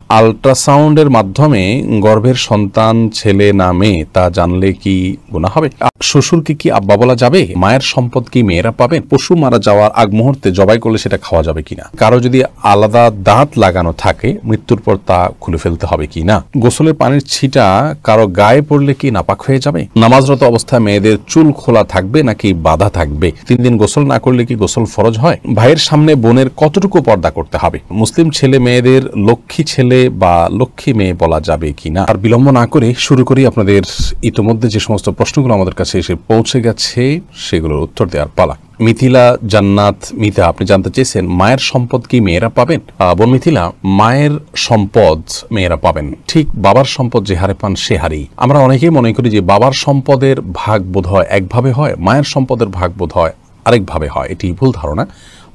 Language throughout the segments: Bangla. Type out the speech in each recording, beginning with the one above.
আল্ট্রাসাউন্ডের মাধ্যমে গর্ভের সন্তান ছেলে না মেয়ে তা জানলে কি গুনাহ হবে? শ্বশুরকে কি আব্বা বলা যাবে? মায়ের সম্পদ কি মেয়েরা পাবেন? পশু মারা যাওয়ার আগ মুহূর্তে জবাই করলে সেটা খাওয়া যাবে কিনা? কারো যদি আলাদা দাঁত লাগানো থাকে মৃত্যুর পর তা খুলে ফেলতে হবে কিনা? গোসলের পানির ছিটা কারো গায়ে পড়লে কি নাপাক হয়ে যাবে? নামাজরত অবস্থায় মেয়েদের চুল খোলা থাকবে নাকি বাঁধা থাকবে? 3 দিন গোসল না করলে কি গোসল ফরজ হয়? ভাইয়ের সামনে বোনের কতটুকু পর্দা করতে হবে? মুসলিম ছেলে মেয়েদের লক্ষ্মী ছেলে বা লক্ষ্মী মেয়ে বলা যাবে কিনা? আর বিলম্ব না করে শুরু করি। আপনাদের ইতিমধ্যে যে সমস্ত প্রশ্নগুলো আমাদের কাছে এসে পৌঁছে গেছে সেগুলোর উত্তর দেওয়ার পালা। মিথিলা জান্নাত মিতা, আপনি জানতে চেয়েছেন মায়ের সম্পদ কি মেয়েরা পাবেন? বোন মিথিলা, মায়ের সম্পদ মেয়েরা পাবেন, ঠিক বাবার সম্পদ যে হারে পান সে হারেই। আমরা অনেকেই মনে করি যে বাবার সম্পদের ভাগ বোধ হয় একভাবে হয়, মায়ের সম্পদের ভাগ বোধ হয় আরেকভাবে হয়। এটি ভুল ধারণা।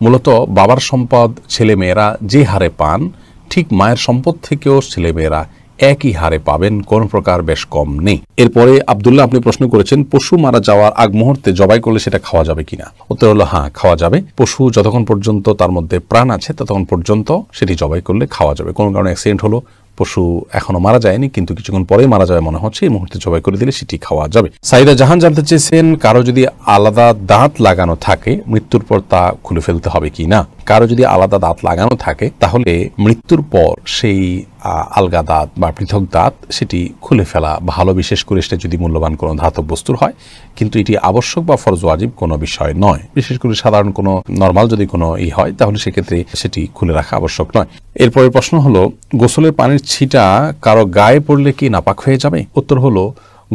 মূলত বাবার সম্পদ ছেলে মেয়েরা যে হারে পান ঠিক মায়ের সম্পদ থেকেও ছেলেমেয়েরা একই হারে পাবেন, কোন প্রকার বেশ কম নেই। এরপরে আব্দুল্লাহ, আপনি প্রশ্ন করেছেন পশু মারা যাওয়ার আগ মুহূর্তে জবাই করলে সেটা খাওয়া যাবে কিনা? উত্তর হলো হ্যাঁ, খাওয়া যাবে। পশু যতক্ষণ পর্যন্ত তার মধ্যে প্রাণ আছে ততক্ষণ পর্যন্ত সেটি জবাই করলে খাওয়া যাবে। কোনো কারণে অ্যাক্সিডেন্ট হলো, পশু এখনো মারা যায়নি কিন্তু কিছুক্ষণ পরে মারা যাবে মনে হচ্ছে, এই মুহূর্তে জবাই করে দিলে সেটি খাওয়া যাবে। সাইদা জাহান জানতে চেয়েছেন কারো যদি আলাদা দাঁত লাগানো থাকে মৃত্যুর পর তা খুলে ফেলতে হবে কি না? কারো যদি আলাদা দাঁত লাগানো থাকে তাহলে মৃত্যুর পর সেই আলগা দাঁত বা পৃথক দাঁত সেটি খুলে ফেলা ভালো, বিশেষ করে সেটা যদি মূল্যবান কোনো ধাতব বস্তুর হয়। কিন্তু এটি আবশ্যক বা ফরজ ওয়াজিব কোনো বিষয় নয়। বিশেষ করে সাধারণ কোনো নরমাল যদি কোনো হয় তাহলে সেক্ষেত্রে সেটি খুলে রাখা আবশ্যক নয়। এরপরের প্রশ্ন হলো গোসলের পানির ছিটা কারো গায়ে পড়লে কি নাপাক হয়ে যাবে? উত্তর হলো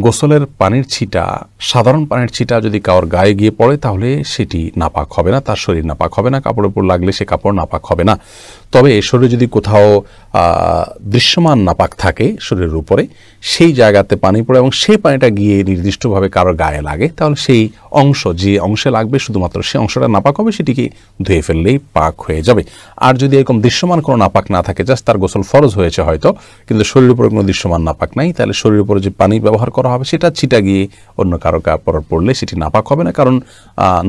গোসলের পানির ছিটা, সাধারণ পানির ছিটা যদি কারোর গায়ে গিয়ে পড়ে তাহলে সেটি নাপাক হবে না, তার শরীর নাপাক হবে না, কাপড়ের উপর লাগলে সে কাপড় নাপাক হবে না। তবে শরীরে যদি কোথাও দৃশ্যমান নাপাক থাকে শরীরের উপরে, সেই জায়গাতে পানি পড়ে এবং সেই পানিটা গিয়ে নির্দিষ্টভাবে কারোর গায়ে লাগে তাহলে সেই অংশ, যে অংশে লাগবে শুধুমাত্র সেই অংশটা নাপাক হবে, সেটিকে ধুয়ে ফেললেই পাক হয়ে যাবে। আর যদি এরকম দৃশ্যমান কোনো নাপাক না থাকে, জাস্ট তার গোসল ফরজ হয়েছে হয়তো কিন্তু শরীরের উপরে কোনো দৃশ্যমান নাপাক নাই, তাহলে শরীরের উপরে যে পানি ব্যবহার করা হবে সেটা ছিটা গিয়ে অন্য কারো কাপড় পড়লে সেটি নাপাক হবে না। কারণ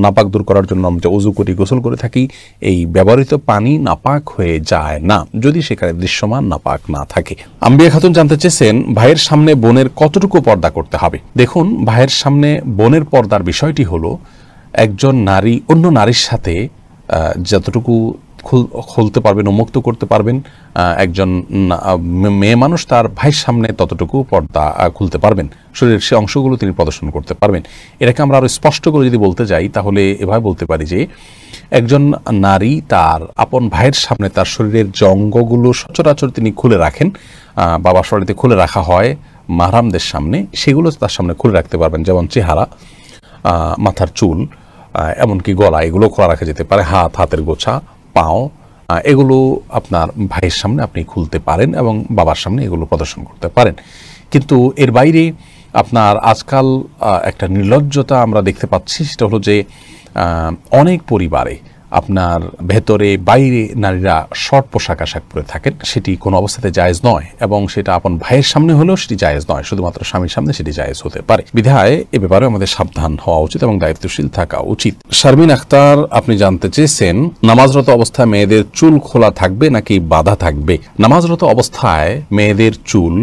নাপাক দূর করার জন্য আমরা যে উযু করি, গোসল করে থাকি, এই ব্যবহৃত পানি নাপাক হয়ে যায় না যদি সেখানে দৃশ্যমান নাপাক না থাকে। আম্বিয়া খাতুন জানতে চেয়েছেন ভাইয়ের সামনে বোনের কতটুকু পর্দা করতে হবে? দেখুন, ভাইয়ের সামনে বোনের পর্দার বিষয়টি হলো একজন নারী অন্য নারীর সাথে যতটুকু খুলতে পারবেন, উন্মুক্ত করতে পারবেন, একজন মেয়ে মানুষ তার ভাইয়ের সামনে ততটুকু পর্দা খুলতে পারবেন, শরীরের সে অংশগুলো তিনি প্রদর্শন করতে পারবেন। এটাকে আমরা আরো স্পষ্ট করে যদি বলতে যাই তাহলে এভাবে বলতে পারি যে একজন নারী তার আপন ভাইয়ের সামনে তার শরীরের যে অঙ্গগুলো সচরাচর তিনি খুলে রাখেন, বাবার শরীরে খুলে রাখা হয় মাহরামদের সামনে, সেগুলো তার সামনে খুলে রাখতে পারবেন। যেমন চেহারা, মাথার চুল, এমনকি গলা, এগুলো খোলা রাখা যেতে পারে। হাত, হাতের গোছা, পাও, এগুলো আপনার ভাইয়ের সামনে আপনি খুলতে পারেন এবং বাবার সামনে এগুলো প্রদর্শন করতে পারেন। কিন্তু এর বাইরে আপনার আজকাল একটা নির্লজ্জতা আমরা দেখতে পাচ্ছি, সেটা হলো যে অনেক পরিবারে আপনার ভেতরে বাইরে নারীরা শর্ট পোশাক আশাক পরে থাকেন, সেটি কোনো অবস্থাতে জায়েজ নয় এবং সেটা আপন ভাইয়ের সামনে হলেও সেটি জায়েজ নয়, শুধুমাত্র স্বামীর সামনে সেটি জায়েজ হতে পারে। বিধায় এ ব্যাপারে আমাদের সাবধান হওয়া উচিত এবং দায়িত্বশীল থাকা উচিত। শারমিন আখতার, আপনি জানতে চেয়েছেন নামাজরত অবস্থায় মেয়েদের চুল খোলা থাকবে নাকি বাঁধা থাকবে? নামাজরত অবস্থায় মেয়েদের চুল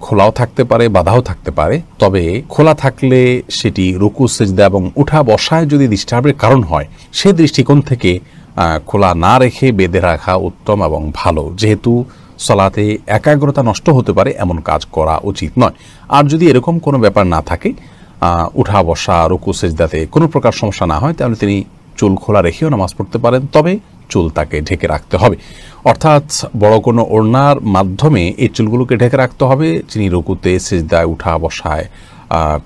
খোলাও থাকতে পারে, বাঁধাও থাকতে পারে। তবে খোলা থাকলে সেটি রুকু সিজদা এবং উঠা বসায় যদি ডিস্টার্বের কারণ হয়, সেই দৃষ্টিকোণ থেকে খোলা না রেখে বেঁধে রাখা উত্তম এবং ভালো, যেহেতু সলাতে একাগ্রতা নষ্ট হতে পারে এমন কাজ করা উচিত নয়। আর যদি এরকম কোনো ব্যাপার না থাকে, উঠা বসা রুকু সিজদাতে কোনো প্রকার সমস্যা না হয়, তাহলে তিনি চুল খোলা রেখেও নামাজ পড়তে পারেন, তবে চুল তাকে ঢেকে রাখতে হবে। অর্থাৎ বড় কোনো ওড়নার মাধ্যমে এই চুলগুলোকে ঢেকে রাখতে হবে। যিনি রুকুতে সিজদায় উঠা বসায়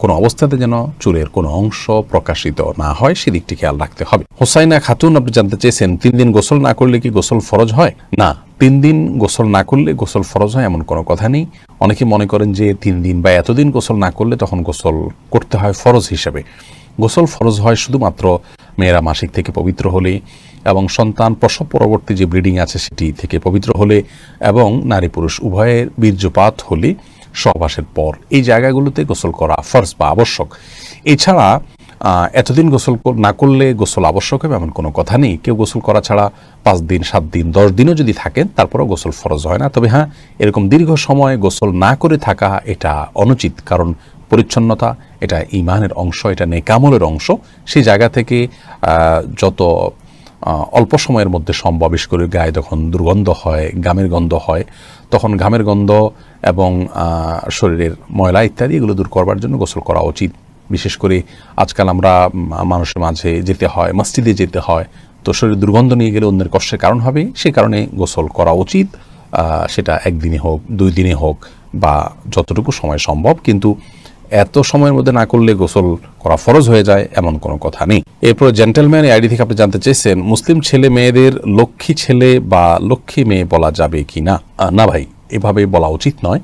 কোনো অবস্থাতে যেন চুলের কোনো অংশ প্রকাশিত না হয়, সেদিকটি খেয়াল রাখতে হবে। হোসাইনা খাতুন, আপনি জানতে চেয়েছেন 3 দিন গোসল না করলে কি গোসল ফরজ হয়? না, 3 দিন গোসল না করলে গোসল ফরজ হয় এমন কোনো কথা নেই। অনেকে মনে করেন যে 3 দিন বা এতদিন গোসল না করলে তখন গোসল করতে হয় ফরজ হিসেবে। গোসল ফরজ হয় শুধুমাত্র মেয়েরা মাসিক থেকে পবিত্র হলে এবং সন্তান প্রসব পরবর্তী যে ব্লিডিং আছে সেটি থেকে পবিত্র হলে এবং নারী পুরুষ উভয়ের বীর্যপাত হলে সহবাসের পর, এই জায়গাগুলোতে গোসল করা ফরজ বা আবশ্যক। এছাড়া এতদিন গোসল না করলে গোসল আবশ্যক হবে এমন কোনো কথা নেই। কেউ গোসল করা ছাড়া 5 দিন 7 দিন 10 দিনও যদি থাকেন তারপরেও গোসল ফরজ হয় না। তবে হ্যাঁ, এরকম দীর্ঘ সময় গোসল না করে থাকা এটা অনুচিত, কারণ পরিচ্ছন্নতা এটা ঈমানের অংশ, এটা নেকামলের অংশ। সেই জায়গা থেকে যত অল্প সময়ের মধ্যে সম্ভব, বিশেষ করে গায়ে যখন দুর্গন্ধ হয়, ঘামের গন্ধ হয়, তখন ঘামের গন্ধ এবং শরীরের ময়লা ইত্যাদি এগুলো দূর করবার জন্য গোসল করা উচিত। বিশেষ করে আজকাল আমরা মানুষের মাঝে যেতে হয়, মসজিদে যেতে হয়, তো শরীরে দুর্গন্ধ নিয়ে গেলে অন্যের কষ্টের কারণ হবে, সে কারণে গোসল করা উচিত। সেটা একদিনে হোক, 2 দিনে হোক, বা যতটুকু সময় সম্ভব। কিন্তু এত সময়ের মধ্যে না করলে গোসল করা ফরজ হয়ে যায় এমন কোনো কথা নেই। এরপর জেন্টেলম্যান আইডি থেকে আপনি জানতে চেয়েছেন, মুসলিম ছেলে মেয়েদের লক্ষ্মী ছেলে বা লক্ষ্মী মেয়ে বলা যাবে কি না? না ভাই, এভাবে বলা উচিত নয়।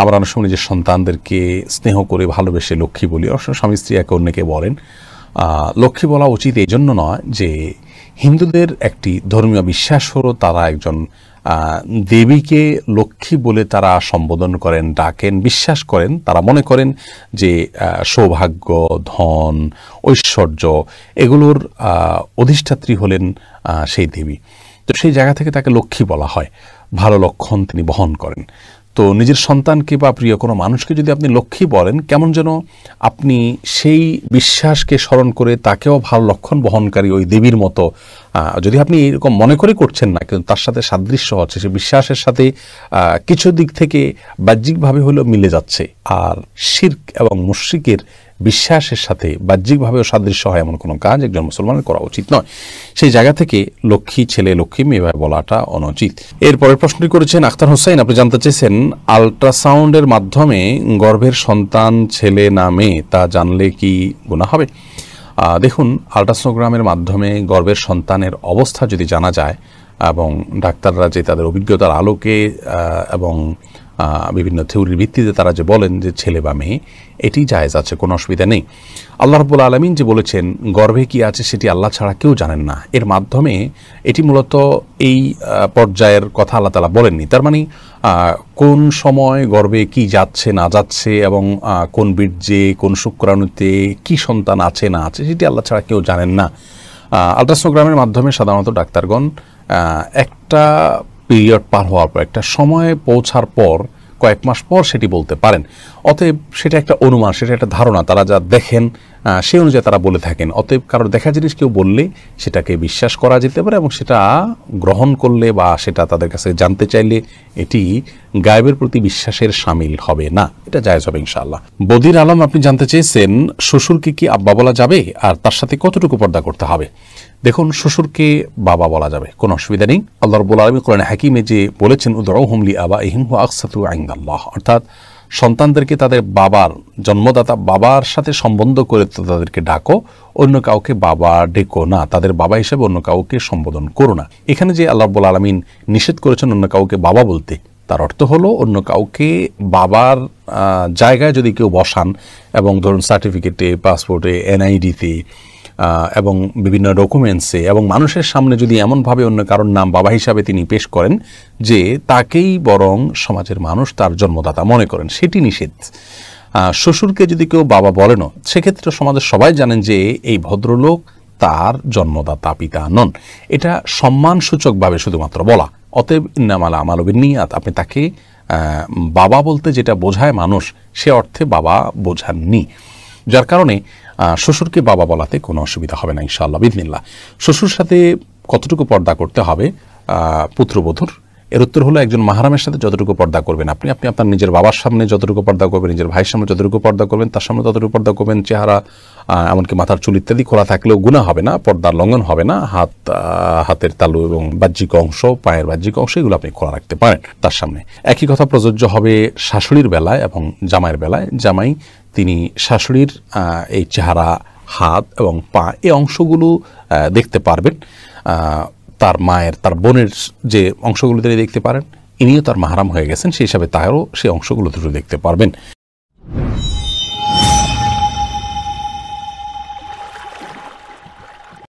আমরা অনেক সময় নিজের সন্তানদেরকে স্নেহ করে ভালোবেসে লক্ষ্মী বলি, অনেক সময় স্বামী স্ত্রী একে অন্যকে বলেন। লক্ষ্মী বলা উচিত এই জন্য নয় যে হিন্দুদের একটি ধর্মীয় বিশ্বাস হলো তারা একজন দেবীকে লক্ষ্মী বলে তারা সম্বোধন করেন, ডাকেন, বিশ্বাস করেন। তারা মনে করেন যে সৌভাগ্য, ধন, ঐশ্বর্য এগুলোর অধিষ্ঠাত্রী হলেন সেই দেবী। তো সেই জায়গা থেকে তাকে লক্ষ্মী বলা হয়, ভালো লক্ষণ তিনি বহন করেন। তো নিজের সন্তানকে বা প্রিয় কোনো মানুষকে যদি আপনি লক্ষ্মী বলেন, কেমন যেন আপনি সেই বিশ্বাসকে স্মরণ করে তাকেও ভালো লক্ষণ বহনকারী ওই দেবীর মতো, যদি আপনি এরকম মনে করে করছেন না, কিন্তু তার সাথে সাদৃশ্য হচ্ছে, সে বিশ্বাসের সাথে কিছু দিক থেকে বাহ্যিকভাবে হলেও মিলে যাচ্ছে। আর শিরক এবং মুশরিকের বিশ্বাসের সাথে বাহ্যিকভাবেও সাদৃশ্য হয় এমন কোনো কাজ একজন মুসলমানের করা উচিত নয়। সেই জায়গা থেকে লক্ষ্মী ছেলে লক্ষ্মী মেয়ে বলাটা অনুচিত। এরপরের প্রশ্নটি করেছেন আখতার হোসেন, আপনি জানতে চেয়েছেন আল্ট্রাসাউন্ডের মাধ্যমে গর্ভের সন্তান ছেলে না মেয়ে তা জানলে কি গুনাহ হবে? দেখুন, আল্ট্রাসোনোগ্রামের মাধ্যমে গর্ভের সন্তানের অবস্থা যদি জানা যায় এবং ডাক্তাররা যে তাদের অভিজ্ঞতার আলোকে এবং বিভিন্ন থিওরির ভিত্তিতে তারা যে বলেন যে ছেলে বা মেয়ে, এটি জায়েজ আছে, কোনো অসুবিধা নেই। আল্লাহ রাব্বুল আলামিন যে বলেছেন গর্ভে কি আছে সেটি আল্লাহ ছাড়া কেউ জানেন না, এর মাধ্যমে এটি মূলত এই পর্যায়ের কথা আল্লাহ তাআলা বলেননি। তার মানে কোন সময় গর্ভে কি যাচ্ছে না যাচ্ছে এবং কোন বীর্যে কোন শুক্রাণুতে কি সন্তান আছে না আছে সেটি আল্লাহ ছাড়া কেউ জানেন না। আল্ট্রাসোনোগ্রামের মাধ্যমে সাধারণত ডাক্তারগণ একটা পিরিয়ড পার হওয়ার পর, একটা সময়ে পৌঁছার পর, কয়েক মাস পর সেটি বলতে পারেন। অতএব সেটা একটা অনুমান, সেটা একটা ধারণা, তারা যা দেখেন সেই অনুযায়ী তারা বলে থাকেন। অতএব কারোর দেখা জিনিস কেউ বললে সেটাকে বিশ্বাস করা যেতে পারে এবং সেটা গ্রহণ করলে বা সেটা তাদের কাছে জানতে চাইলে এটি গায়েবের প্রতি বিশ্বাসের শামিল হবে না, এটা জায়েজ হবে ইনশাআল্লাহ। বদির আলম, আপনি জানতে চেয়েছেন শ্বশুরকে কি আব্বা বলা যাবে আর তার সাথে কতটুকু পর্দা করতে হবে? দেখুন, শ্বশুরকে বাবা বলা যাবে, কোনো অসুবিধা নেই। আল্লাহ রাব্বুল আলামিন কোরআনে হাকিমে যে বলেছেন উদউহুম লিআবাইহিম হুয়া আকসাতু ইনদাল্লাহ, অর্থাৎ সন্তানদেরকে তাদের বাবার, জন্মদাতা বাবার সাথে সম্বন্ধ করে তাদেরকে ডাকো, অন্য কাউকে বাবা ডেকো না, তাদের বাবা হিসেবে অন্য কাউকে সম্বোধন করো না। এখানে যে আল্লাহ রাব্বুল আলামিন নিষেধ করেছেন অন্য কাউকে বাবা বলতে, তার অর্থ হলো অন্য কাউকে বাবার জায়গায় যদি কেউ বসান এবং ধরুন সার্টিফিকেটে, পাসপোর্টে, এনআইডিতে এবং বিভিন্ন ডকুমেন্টসে এবং মানুষের সামনে যদি এমনভাবে অন্য কারোর নাম বাবা হিসাবে তিনি পেশ করেন যে তাকেই বরং সমাজের মানুষ তার জন্মদাতা মনে করেন, সেটি নিষেধ। শ্বশুরকে যদি কেউ বাবা বলেন, সেক্ষেত্রে সমাজের সবাই জানেন যে এই ভদ্রলোক তার জন্মদাতা পিতা নন, এটা সম্মানসূচকভাবে শুধুমাত্র বলা। অতএব ইন্নামাল আমালু বিন্নিয়াত, আপনি তাকে বাবা বলতে যেটা বোঝায় মানুষ, সে অর্থে বাবা বোঝাননি, যার কারণে শ্বশুরকে বাবা বলাতে কোনো অসুবিধা হবে না ইনশাআল্লাহ বিইذনিল্লাহ। শ্বশুর সাথে কতটুকু পর্দা করতে হবে পুত্রবধূর? এর উত্তর হলো একজন মাহরামের সাথে যতটুকু পর্দা করবেন আপনি আপনার নিজের বাবার সামনে যতটুকু পর্দা করবেন, নিজের ভাইয়ের সামনে যতটুকু পর্দা করবেন, তার সামনে ততটুকু পর্দা করবেন। চেহারা এমনকি মাথার চুল ইত্যাদি খোলা থাকলেও গুনাহ হবে না, পর্দার লঙ্ঘন হবে না। হাতের তালু এবং বাহ্যিক অংশ, পায়ের বাহ্যিক অংশ এগুলো আপনি খোলা রাখতে পারেন তার সামনে। একই কথা প্রযোজ্য হবে শাশুড়ির বেলায় এবং জামাইয়ের বেলায়। জামাই তিনি শাশুড়ির এই চেহারা, হাত এবং পা এই অংশগুলো দেখতে পারবেন। তার মায়ের, তার বোনের যে অংশগুলো তিনি দেখতে পারেন, ইনিও তার মাহরাম হয়ে গেছেন, সেই হিসাবে তারও সেই অংশগুলো দুটো দেখতে পারবেন।